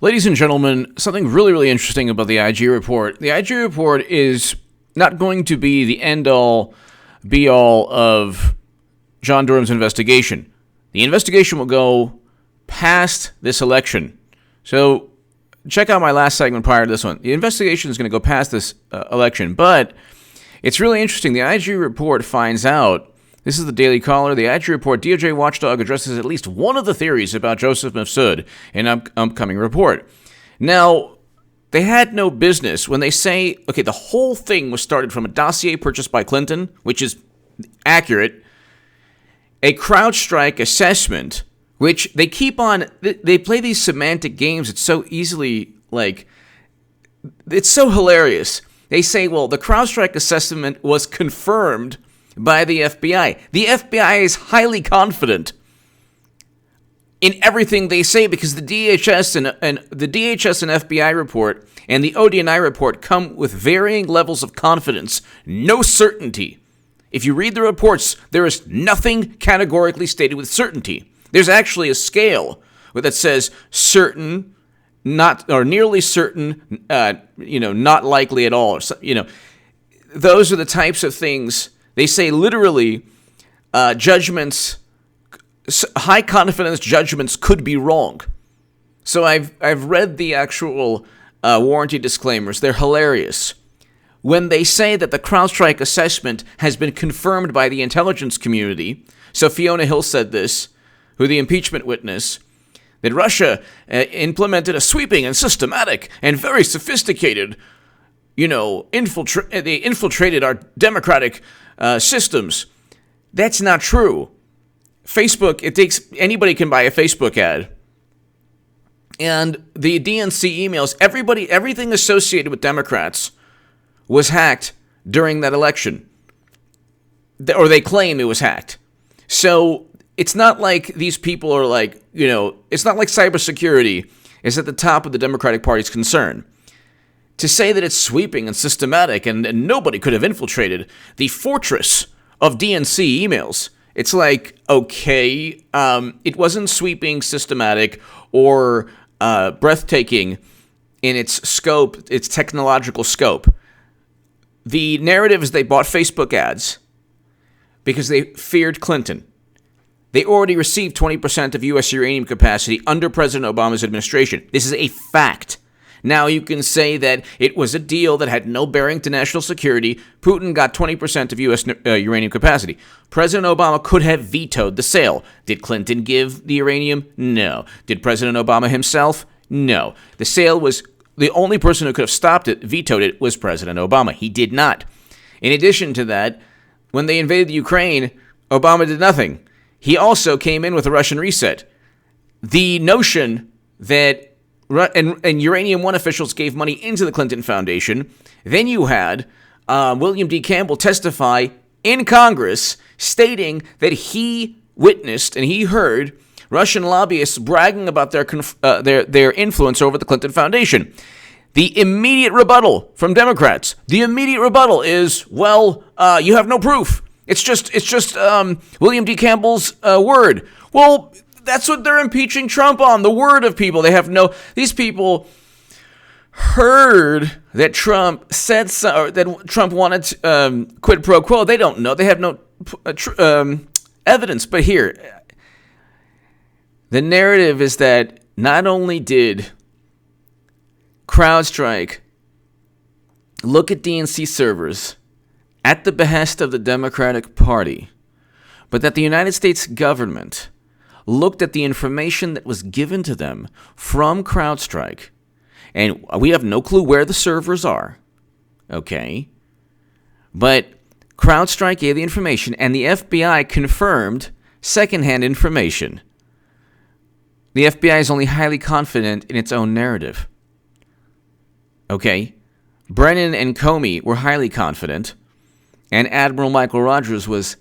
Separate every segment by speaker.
Speaker 1: Ladies and gentlemen, something really, really interesting about the IG report. The IG report is not going to be the end-all, be-all of John Durham's investigation. The investigation will go past this election. So check out my last segment prior to this one. The investigation is going to go past this election, but it's really interesting. The IG report finds out, this is the Daily Caller, the IG report, DOJ watchdog addresses at least one of the theories about Joseph Mifsud in an upcoming report. Now, they had no business when they say, okay, the whole thing was started from a dossier purchased by Clinton, which is accurate, a CrowdStrike assessment, which they keep on, they play these semantic games. It's so easily, it's so hilarious. They say, well, the CrowdStrike assessment was confirmed by the FBI. The FBI is highly confident in everything they say because the DHS and the DHS and FBI report and the ODNI report come with varying levels of confidence, no certainty. If you read the reports, there is nothing categorically stated with certainty. There's actually a scale that says certain, not or nearly certain, not likely at all. Those are the types of things. They say literally judgments, high confidence judgments could be wrong. So I've read the actual warranty disclaimers. They're hilarious. When they say that the CrowdStrike assessment has been confirmed by the intelligence community, so Fiona Hill said this, who the impeachment witness, that Russia implemented a sweeping and systematic and very sophisticated, they infiltrated our democratic systems. That's not true. Facebook, anybody can buy a Facebook ad. And the DNC emails, everything associated with Democrats was hacked during that election. Or they claim it was hacked. So it's not like these people are it's not like cybersecurity is at the top of the Democratic Party's concern. To say that it's sweeping and systematic and nobody could have infiltrated the fortress of DNC emails, it's like, okay, it wasn't sweeping, systematic, or breathtaking in its scope, its technological scope. The narrative is they bought Facebook ads because they feared Clinton. They already received 20% of U.S. uranium capacity under President Obama's administration. This is a fact. Now you can say that it was a deal that had no bearing to national security. Putin got 20% of U.S. uranium capacity. President Obama could have vetoed the sale. Did Clinton give the uranium? No. Did President Obama himself? No. The sale was, the only person who could have stopped it, vetoed it, was President Obama. He did not. In addition to that, when they invaded Ukraine, Obama did nothing. He also came in with a Russian reset. The notion that and Uranium One officials gave money into the Clinton Foundation. Then you had William D. Campbell testify in Congress stating that he witnessed and he heard Russian lobbyists bragging about their influence over the Clinton Foundation. The immediate rebuttal from Democrats, is, you have no proof. It's just William D. Campbell's word. Well, that's what they're impeaching Trump on, the word of people. These people heard that Trump said that Trump wanted quid pro quo. They don't know. They have no evidence. But here, the narrative is that not only did CrowdStrike look at DNC servers at the behest of the Democratic Party, but that the United States government looked at the information that was given to them from CrowdStrike, and we have no clue where the servers are, okay? But CrowdStrike gave the information, and the FBI confirmed secondhand information. The FBI is only highly confident in its own narrative, okay? Brennan and Comey were highly confident, and Admiral Michael Rogers was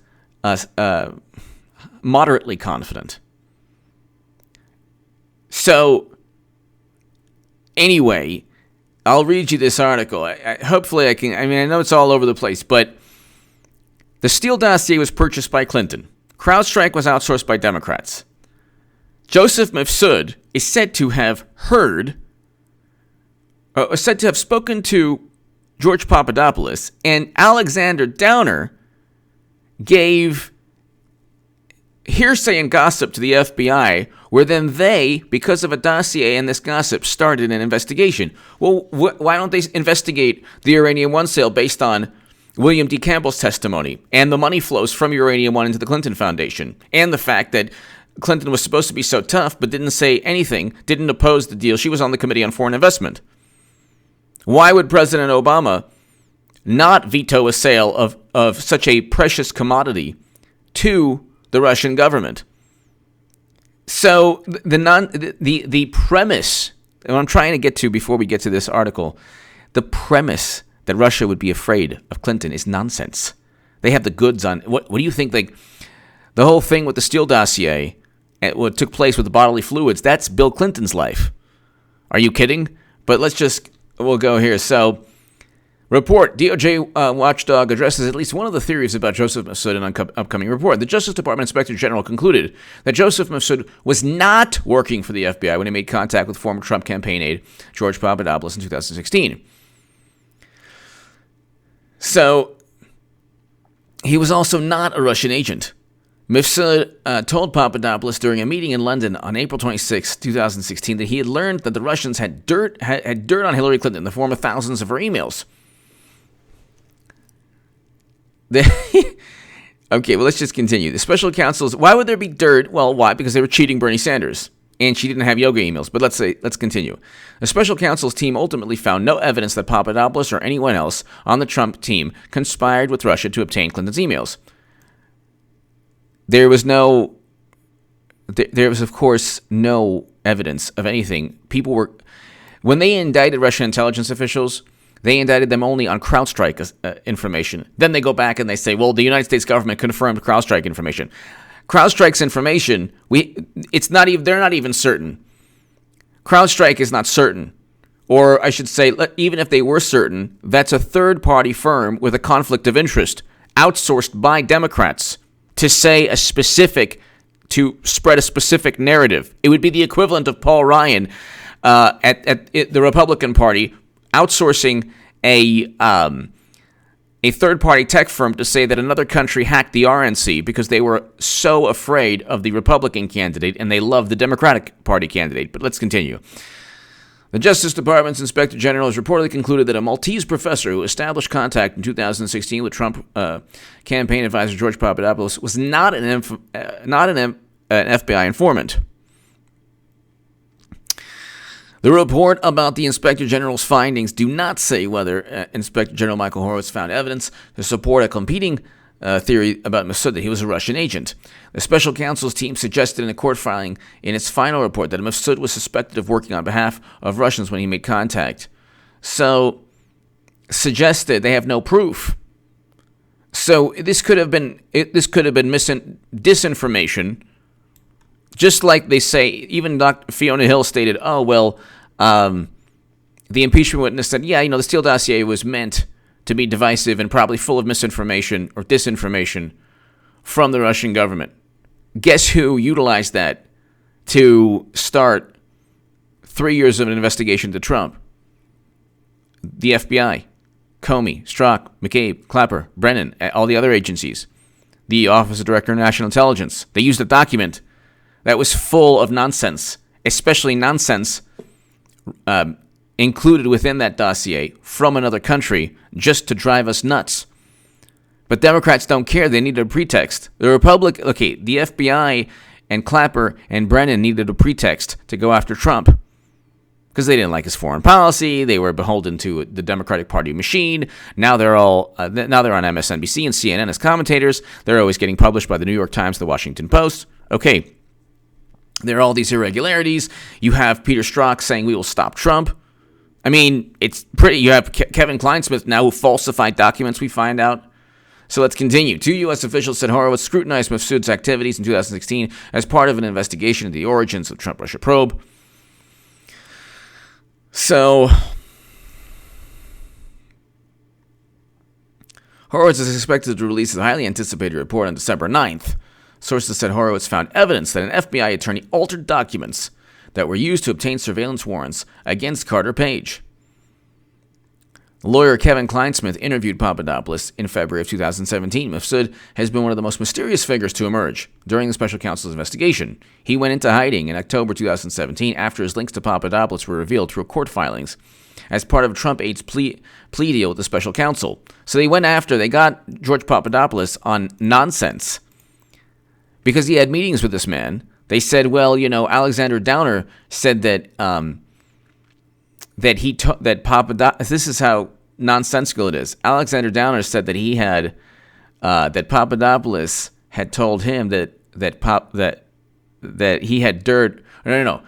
Speaker 1: moderately confident. So, anyway, I'll read you this article. Hopefully I can, I know it's all over the place, but the Steele dossier was purchased by Clinton. CrowdStrike was outsourced by Democrats. Joseph Mifsud is said to have heard said to have spoken to George Papadopoulos, and Alexander Downer gave hearsay and gossip to the FBI, where then they, because of a dossier and this gossip, started an investigation. Well, why don't they investigate the Uranium One sale based on William D. Campbell's testimony and the money flows from Uranium One into the Clinton Foundation, and the fact that Clinton was supposed to be so tough but didn't say anything, didn't oppose the deal. She was on the Committee on Foreign Investment. Why would President Obama not veto a sale of such a precious commodity to the Russian government? So the premise, and what I'm trying to get to before we get to this article, the premise that Russia would be afraid of Clinton is nonsense. They have the goods on. What do you think? Like the whole thing with the Steele dossier, and what took place with the bodily fluids, that's Bill Clinton's life. Are you kidding? But we'll go here. So, report, DOJ watchdog addresses at least one of the theories about Joseph Mifsud in an upcoming report. The Justice Department Inspector General concluded that Joseph Mifsud was not working for the FBI when he made contact with former Trump campaign aide George Papadopoulos in 2016. So, he was also not a Russian agent. Mifsud told Papadopoulos during a meeting in London on April 26, 2016, that he had learned that the Russians had dirt on Hillary Clinton in the form of thousands of her emails. Okay, well, let's just continue. The special counsel's, why would there be dirt? Well, why? Because they were cheating Bernie Sanders, and she didn't have yoga emails. But let's continue. The special counsel's team ultimately found no evidence that Papadopoulos or anyone else on the Trump team conspired with Russia to obtain Clinton's emails. There was, of course, no evidence of anything. When they indicted Russian intelligence officials, they indicted them only on CrowdStrike information. Then they go back and they say, well, the United States government confirmed CrowdStrike information. CrowdStrike's information, they're not even certain. CrowdStrike is not certain. Or I should say, even if they were certain, that's a third-party firm with a conflict of interest, outsourced by Democrats, to spread a specific narrative. It would be the equivalent of Paul Ryan at the Republican Party outsourcing a third-party tech firm to say that another country hacked the RNC because they were so afraid of the Republican candidate and they loved the Democratic Party candidate. But let's continue. The Justice Department's Inspector General has reportedly concluded that a Maltese professor who established contact in 2016 with Trump campaign advisor George Papadopoulos was not an FBI informant. The report about the Inspector General's findings do not say whether Inspector General Michael Horowitz found evidence to support a competing theory about Mifsud that he was a Russian agent. The special counsel's team suggested in a court filing in its final report that Mifsud was suspected of working on behalf of Russians when he made contact. So, suggested they have no proof. So this could have been disinformation. Just like they say, even Dr. Fiona Hill stated, the impeachment witness said, the Steele dossier was meant to be divisive and probably full of misinformation or disinformation from the Russian government. Guess who utilized that to start 3 years of an investigation to Trump? The FBI. Comey, Strzok, McCabe, Clapper, Brennan, all the other agencies. The Office of Director of National Intelligence. They used a document that was full of nonsense, especially nonsense included within that dossier from another country just to drive us nuts. But Democrats don't care. They needed a pretext. The FBI and Clapper and Brennan needed a pretext to go after Trump because they didn't like his foreign policy. They were beholden to the Democratic Party machine. Now they're on MSNBC and CNN as commentators. They're always getting published by the New York Times, the Washington Post. Okay, there are all these irregularities. You have Peter Strzok saying we will stop Trump. I mean, it's pretty. You have Kevin Kleinsmith now who falsified documents, we find out. So let's continue. 2 U.S. officials said Horowitz scrutinized Mifsud's activities in 2016 as part of an investigation into the origins of the Trump-Russia probe. So, Horowitz is expected to release a highly anticipated report on December 9th. Sources said Horowitz found evidence that an FBI attorney altered documents that were used to obtain surveillance warrants against Carter Page. Lawyer Kevin Kleinsmith interviewed Papadopoulos in February of 2017. Mifsud has been one of the most mysterious figures to emerge during the special counsel's investigation. He went into hiding in October 2017 after his links to Papadopoulos were revealed through court filings as part of Trump aide's plea deal with the special counsel. So they got George Papadopoulos on nonsense because he had meetings with this man. They said, well, Alexander Downer said that Papadopoulos. This is how nonsensical it is. Alexander Downer said that he had that Papadopoulos had told him that he had dirt. No.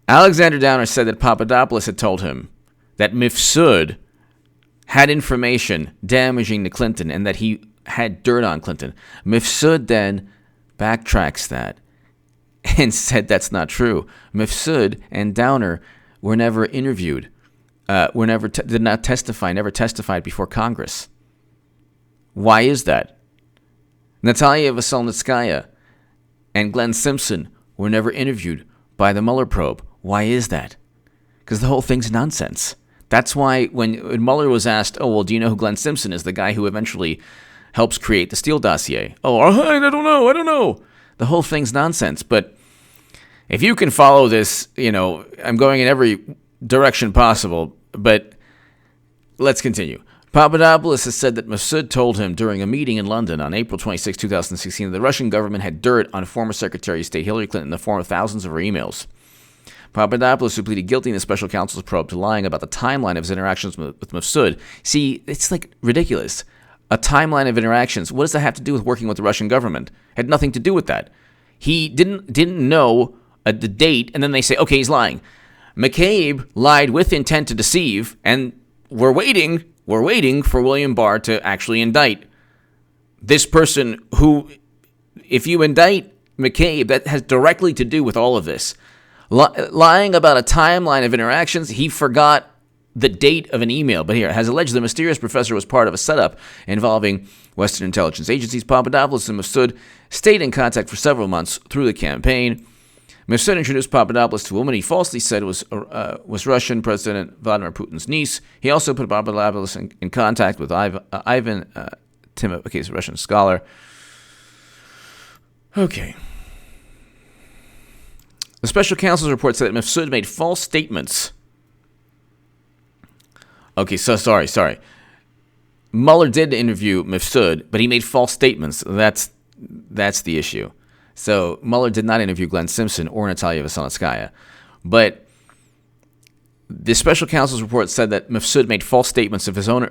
Speaker 1: Alexander Downer said that Papadopoulos had told him that Mifsud had information damaging to Clinton and that he had dirt on Clinton. Mifsud then backtracks that and said that's not true. Mifsud and Downer were never interviewed, did not testify, never testified before Congress. Why is that? Natalia Veselnitskaya and Glenn Simpson were never interviewed by the Mueller probe. Why is that? Because the whole thing's nonsense. That's why when Mueller was asked, oh, well, do you know who Glenn Simpson is, the guy who eventually helps create the Steele dossier? Oh, I don't know. The whole thing's nonsense. But if you can follow this, I'm going in every direction possible, but let's continue. Papadopoulos has said that Mifsud told him during a meeting in London on April 26, 2016, that the Russian government had dirt on former Secretary of State Hillary Clinton in the form of thousands of her emails. Papadopoulos, who pleaded guilty in the special counsel's probe to lying about the timeline of his interactions with Mifsud. See, it's like ridiculous. A timeline of interactions. What does that have to do with working with the Russian government? Had nothing to do with that. He didn't know the date, and then they say, okay, he's lying. McCabe lied with intent to deceive, and we're waiting for William Barr to actually indict this person who, if you indict McCabe, that has directly to do with all of this. Lying about a timeline of interactions, he forgot the date of an email. But here, has alleged the mysterious professor was part of a setup involving Western intelligence agencies. Papadopoulos and Mifsud stayed in contact for several months through the campaign. Mifsud introduced Papadopoulos to a woman he falsely said was Russian President Vladimir Putin's niece. He also put Papadopoulos in contact with Ivan Timov, he's a Russian scholar. Okay. The special counsel's report said that Mifsud made false statements. Okay, so sorry. Mueller did interview Mifsud, but he made false statements. That's the issue. So Mueller did not interview Glenn Simpson or Natalia Veselnitskaya. But the special counsel's report said that Mifsud made false statements of his own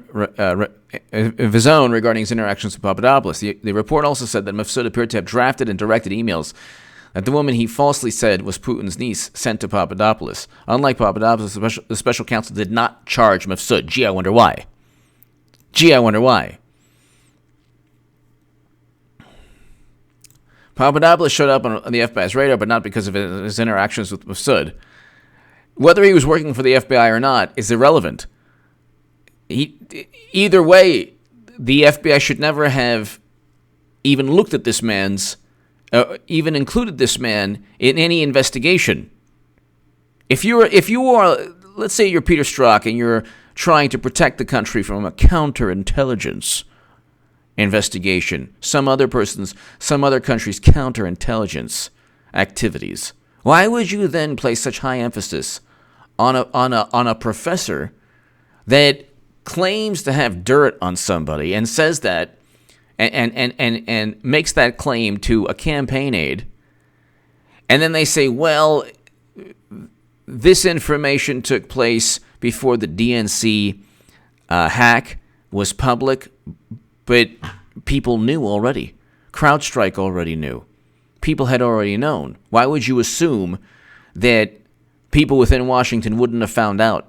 Speaker 1: regarding his interactions with Papadopoulos. The report also said that Mifsud appeared to have drafted and directed emails that the woman he falsely said was Putin's niece sent to Papadopoulos. Unlike Papadopoulos, the special counsel did not charge Mifsud. Gee, I wonder why. Papadopoulos showed up on the FBI's radar, but not because of his interactions with Mifsud. Whether he was working for the FBI or not is irrelevant. Either way, the FBI should never have even looked at this man's even included this man in any investigation. If you are, let's say you're Peter Strzok and you're trying to protect the country from a counterintelligence investigation, some other country's counterintelligence activities, why would you then place such high emphasis on a professor that claims to have dirt on somebody and says that and makes that claim to a campaign aide, and then they say, well, this information took place before the DNC hack was public, but people knew already. CrowdStrike already knew. People had already known. Why would you assume that people within Washington wouldn't have found out?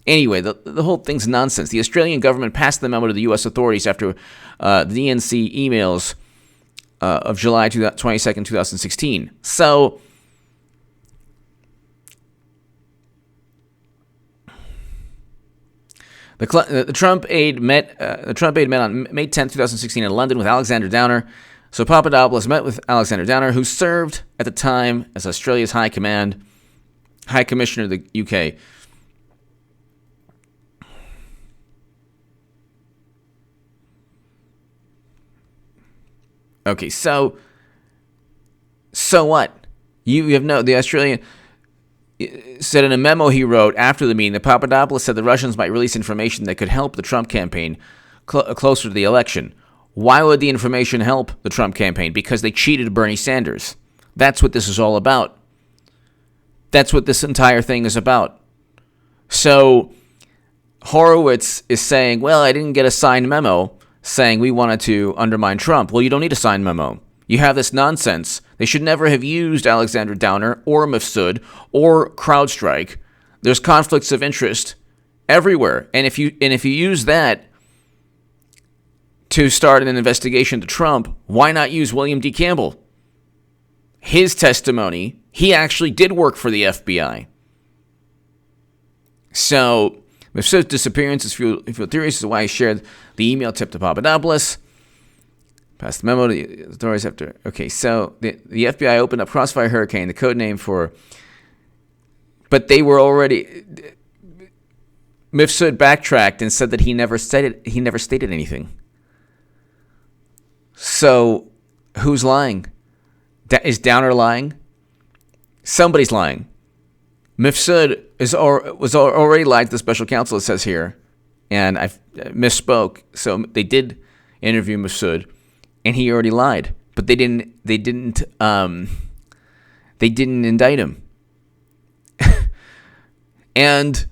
Speaker 1: Anyway, the whole thing's nonsense. The Australian government passed the memo to the U.S. authorities after the DNC emails of July 22nd, 2016. So the Trump aide met on May 10th, 2016 in London with Alexander Downer. So Papadopoulos met with Alexander Downer, who served at the time as Australia's High Commissioner of the UK. Okay, so what? The Australian said in a memo he wrote after the meeting that Papadopoulos said the Russians might release information that could help the Trump campaign closer to the election. Why would the information help the Trump campaign? Because they cheated Bernie Sanders. That's what this is all about. That's what this entire thing is about. So Horowitz is saying, well, I didn't get a signed memo saying we wanted to undermine Trump. Well, you don't need a signed memo. You have this nonsense. They should never have used Alexander Downer or Mifsud or CrowdStrike. There's conflicts of interest everywhere. And if you use that to start an investigation to Trump, why not use William D. Campbell? His testimony, he actually did work for the FBI. So Mifsud's disappearance is fueled theories. This is why he shared the email tip to Papadopoulos. Passed the memo to the authorities after. Okay, so the FBI opened up Crossfire Hurricane, the code name for. But they were already. Mifsud backtracked and said that he never stated anything. So, who's lying? Is Downer lying? Somebody's lying. Mifsud was already lied to the special counsel, it says here, and I misspoke. So they did interview Mifsud, and he already lied, but they didn't indict him. And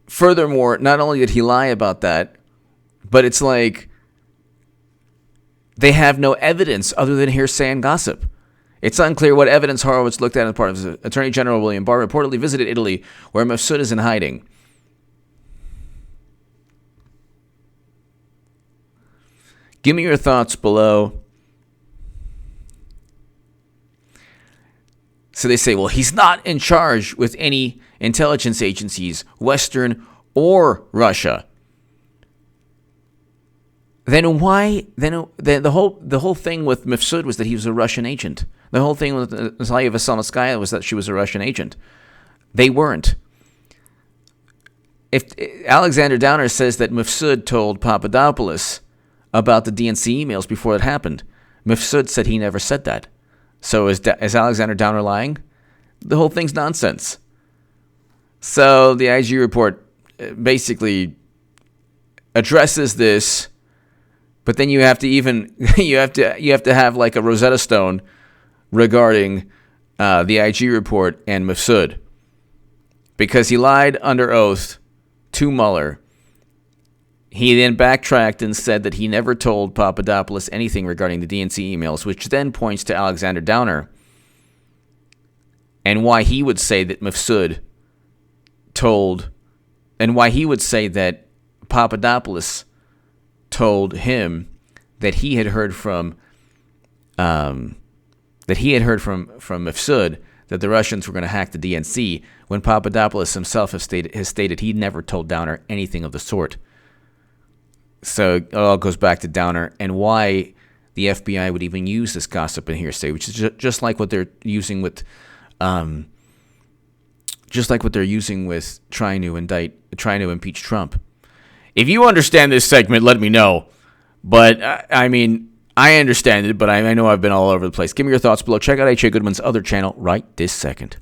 Speaker 1: furthermore, not only did he lie about that, but it's like they have no evidence other than hearsay and gossip. It's unclear what evidence Horowitz looked at as part of his Attorney General William Barr reportedly visited Italy, where Mifsud is in hiding. Give me your thoughts below. So they say, well, he's not in charge with any intelligence agencies, Western or Russia. Then why? Then the whole thing with Mifsud was that he was a Russian agent. The whole thing with Natalia Veselnitskaya was that she was a Russian agent. They weren't. If Alexander Downer says that Mifsud told Papadopoulos about the DNC emails before it happened, Mifsud said he never said that. So is Alexander Downer lying? The whole thing's nonsense. So the IG report basically addresses this. But then you have to have like a Rosetta Stone regarding the IG report and Mifsud, because he lied under oath to Mueller. He then backtracked and said that he never told Papadopoulos anything regarding the DNC emails, which then points to Alexander Downer and why he would say that Mifsud told, and why he would say that Papadopoulos told him that he had heard from Mifsud that the Russians were going to hack the DNC, when Papadopoulos himself has stated he never told Downer anything of the sort. So it all goes back to Downer and why the FBI would even use this gossip and hearsay, which is just like what they're using with, trying to impeach Trump. If you understand this segment, let me know. But, I mean, I understand it, but I know I've been all over the place. Give me your thoughts below. Check out H.A. Goodman's other channel right this second.